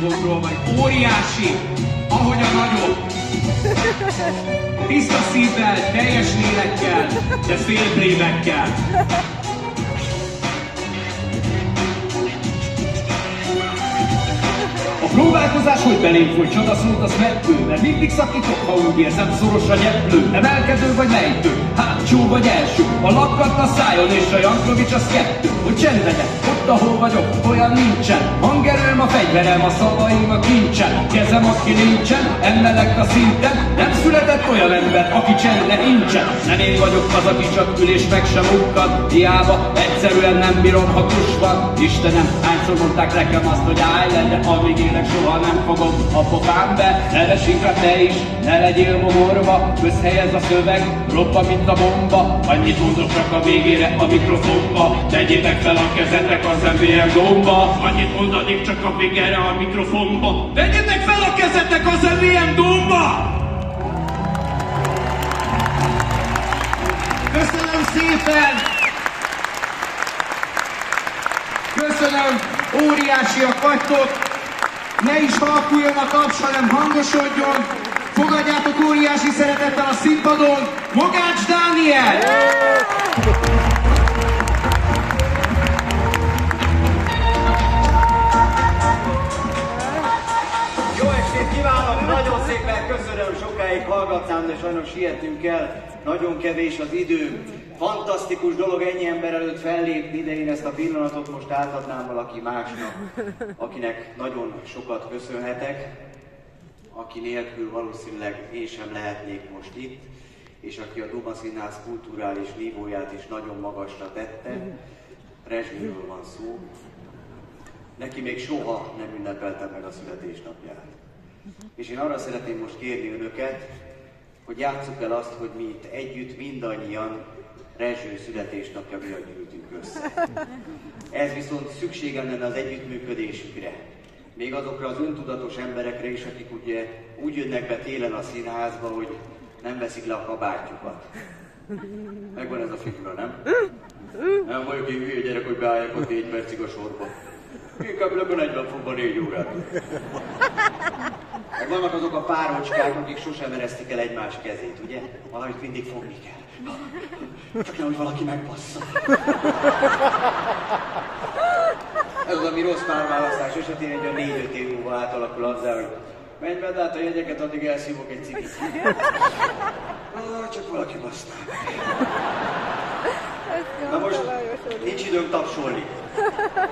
Gondol vagy óriási, ahogy a nagyobb. Tiszta szívvel, teljes lélekkel, de félbrémekkel. A próbálkozás, hogy belém foly, csodaszót az mettő, mert mindig szakítok, ha úgy érzem, szoros a nyeplő. Emelkedő vagy lejtő, hátsó vagy első, a lakkat a szájon és a Jankovics az kettő. Hogy csendegyek, ott ahol vagyok, olyan nincsen, hangerőm a fegyverem, a szavaim a kincsen. Kezem aki nincsen, emelek a szinten, nem született olyan ember, aki csendre nincsen. Nem én vagyok az, aki csak ül és meg sem mukkad, hiába egyszerűen nem bírom, ha tus van. Istenem, hányszor mondták nekem azt, hogy állj le, de amíg élek, soha nem fogom a pofám be. Nevesd rá te is, ne legyél momorva, közhelyez a szöveg, robba, mint a bomba. Annyit mondok csak a végére a mikrofonba, tegyétek fel a kezetek az MVM gomba. Annyit mondanék csak a végére a mikrofonba, tegyétek fel a kezetek az MVM gomba. Köszönöm szépen! Köszönöm, óriásiak vagytok! Ne is halkuljon a taps, hanem hangosodjon! Fogadjátok óriási szeretettel a színpadon Mogács Dániel! Jó estét kívánok! Nagyon szépen köszönöm, sokáig hallgatnám, de sajnos sietnünk kell. Nagyon kevés az idő. Fantasztikus dolog ennyi ember előtt fellépni, de én ezt a pillanatot most átadnám valaki másnak, akinek nagyon sokat köszönhetek, aki nélkül valószínűleg én sem lehetnék most itt, és aki a Duma Színház kulturális nívóját is nagyon magasra tette. Rezsőről van szó. Neki még soha nem ünnepeltem meg a születésnapját. És én arra szeretném most kérni önöket, hogy játsszuk el azt, hogy mi itt együtt mindannyian Rezső születésnapja miatt gyűltünk össze. Ez viszont szükségem lenne az együttműködésükre. Még azokra az öntudatos emberekre is, akik ugye úgy jönnek be télen a színházba, hogy nem veszik le a kabátjukat. Megvan ez a figura, nem? Nem vagyok én hülye gyerek, hogy beálljak ott 4 percig a sorba. Inkább lökön 40 fokban 4 órát. Meg vannak azok a párocskák, akik sosem eresztik el egymás kezét, ugye? Valamit mindig fogni kell. Csak nehogy valaki megbassza. Ez az, ami rossz párválasztás esetén egy olyan 4-5 év múlva átalakul azzal, hogy menj be, át a jegyeket, addig elszívok egy cigit. Csak valaki basszná meg. Na most nincs időm tapsolni.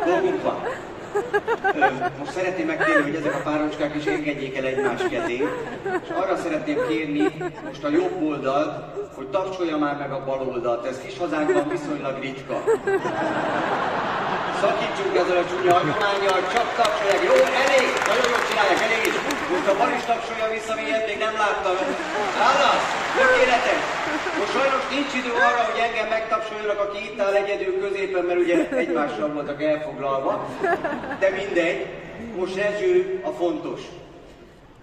Dolgunk van. Most szeretném megkérni, hogy ezek a párocskák is engedjék el egymás kezét, és arra szeretném kérni most a jobb oldalt, hogy tapsolja már meg a bal oldalt. Ez kis hazánkban viszonylag ritka. Szakítsunk ezzel a csúnya hagyománnyal, csak tapsolják. Jó, elég, nagyon jól csinálják, elég is. Most a bal is tapsolja vissza, miért még nem láttam. Állasz, tökéletes. Most sajnos nincs idő arra, hogy engem megtapsoljanak, aki itt áll egyedül középen, mert ugye egymással voltak elfoglalva. De mindegy, most Rezső a fontos.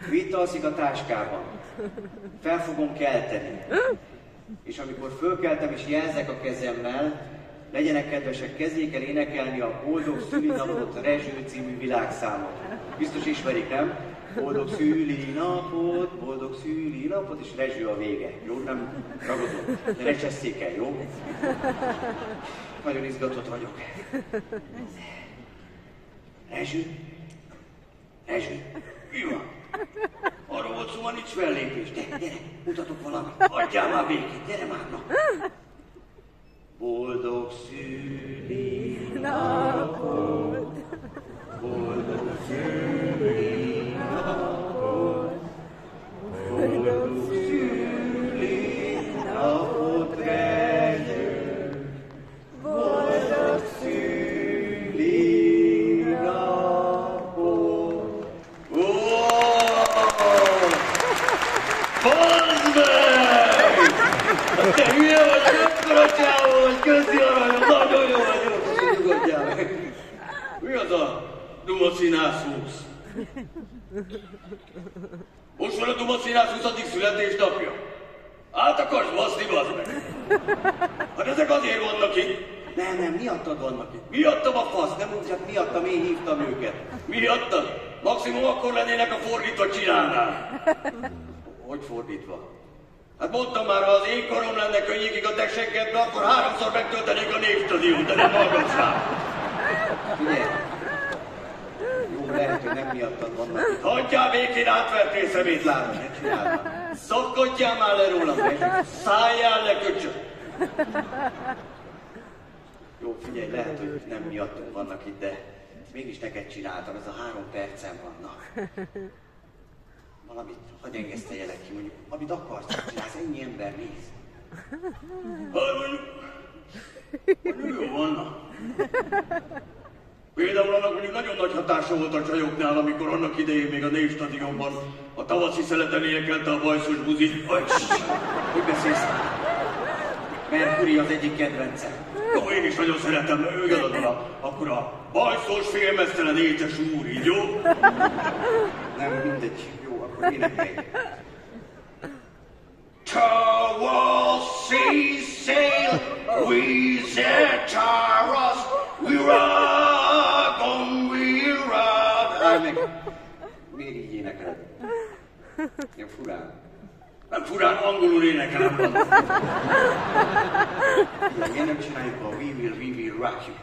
Ő itt alszik a táskában. Fel fogom kelteni. És amikor fölkeltem és jelzek a kezemmel, legyenek kedvesek, kezdjék el énekelni a Boldog szülinapot Rezső című világszámot. Biztos ismerik, nem? Boldog szülinapot, és Rezső a vége. Jó, nem ragadom. De ne csesszék el, jó? Nagyon izgatott vagyok. Rezső? Mi van? Arról volt szó, nincs fellépés. Gyere, mutatok valamit. Adjál már békét, gyere már, na. Boldog szülinapot, boldog szülinapot, boldog szülinapot, Rezső, boldog szülinapot. Bazd meg! Te hülye vagy, akkora csávó vagy, köszi aranyom, nagyon jó vagyok, nyugodjál meg. Mi az a Duma Színház 20? Most van a Duma Színház 20. születésnapja? Át akarsz baszni, bazd meg? Hát ezek azért vannak itt, Nem, miattad vannak itt. Miattam a fasz, nem úgy, hát miattam én hívtam őket. Miattad? Maximum akkor lennének a fordított csinálnál. Hogy fordítva? Hát mondtam már, ha az én korom lenne könnyékig a te seggedbe, akkor 3-szor megtöltenék a Névstadiont, de nem hallgatsz rá. Figyelj! Jó, lehet, hogy nem miattad vannak itt. Hagyjál békén, átvertél szemétlábon, ne csináld már. Szakadjál már le rólam, szálljál le, köcsög. Jó, figyelj, lehet, hogy nem miattunk vannak itt, de mégis neked csináltam, ez a 3 percem van, na. Valamit, hadd engeszteljelek ki, mondjuk, amit akarsz, csinálsz, ennyi ember néz. Mondjuk jó van, na. Például annak mondjuk nagyon nagy hatása volt a csajoknál, amikor annak idején még a Névstadionban a tavaszi szeleten énekelte a bajszos buzi. Hogy beszélsz? Mercury az egyik kedvencem. Jó, én is nagyon szeretem, akkor a bajszos félmeztelen étes úr, így jó? Nem, mindegy. Jó, akkor énekelj. Tavaszi sail, we set Taras, we rock on, we rock. Állj meg! Miért így énekeled? Ilyen furán. Nem furán, angolul énekelem van. Miért nem csináljuk a we will rock you?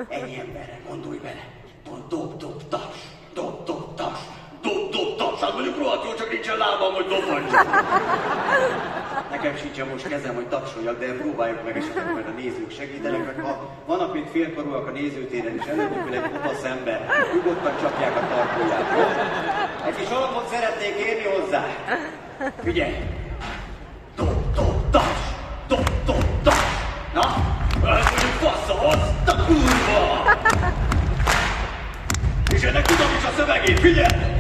Ennyi emberre, gondolj bele. Dob-dob-tas, dob-dob-tas, dob-dob-tas. Hát mondjuk rohadt jó, csak nincsen lábam, hogy dobhagyjak. Nekem sincsen most kezem, hogy tapsoljak, de próbáljuk meg esetleg, majd a nézők segítenek, meg ha vannak még félkorúak a nézőtéren, és előttük egy kopasz ember, nyugodtan csapják a tartóját, jó? Egy kis alapot szeretnék érni hozzá. Figyelj! Dob-dob-tas! Dob-dob-tas! Na? Hát mondjuk fasz azt a kurva! És ennek tudom is a szövegét, figyelj!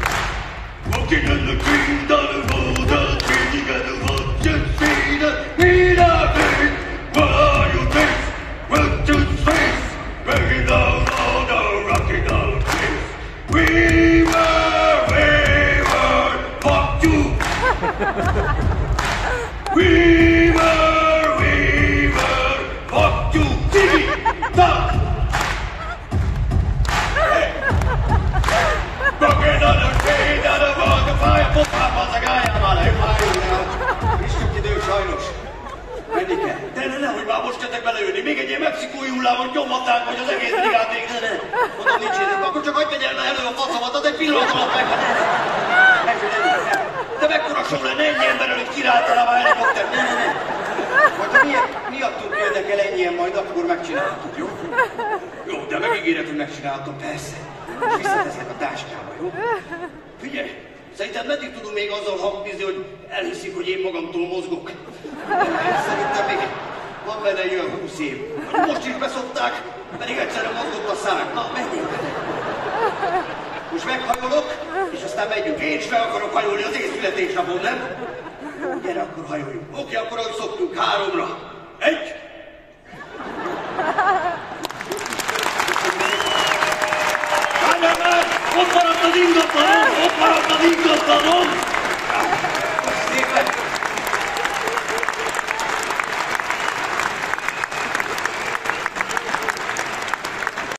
Walking on the green, down the road, changing at the road, just see the need of it. What are you taste? Run to space, breaking down all the rocking down place. We were, fuck you. We were, fuck you. Ziggy, stop. Rocking on the train, down the road, the fire, pop up az a gályával, frissük idő sajnos. Menni kell. De nehogy már most jöttek belejönni, még egy ilyen mexikói hullámot nyomhatnánk, hogy az egész brigád még, mondom, nincs időnk, akkor csak hagyd tegyen le elő a faszomat, az egy pillanat alatt meg. De mekkora show lenne, ennyi ember előtt királtanám a helikopter, ne. Hogyha miattunk jönnek el ennyien, majd akkor megcsinálhatunk, jó? Jó, de megígéret, hogy megcsinálhatom, persze. És visszateszek a táskába, jó? Figyelj, szerintem meddig tudom még azzal hangbizni, hogy elhiszik, hogy én magamtól mozgok. Szerintem még van benne egy olyan 20 év. Most is beszopták, pedig egyszerűen mozgott a szák. Na, menjünk! Most meghajolok, és aztán megyünk. Én is meg akarok hajolni az én születésnapon, nem? Jó, gyere, akkor hajoljunk. Oké, akkor ahogy szoktunk, 3-ra. 1! Ott maradt az ingatlanom! Ott maradt az ingatlanom!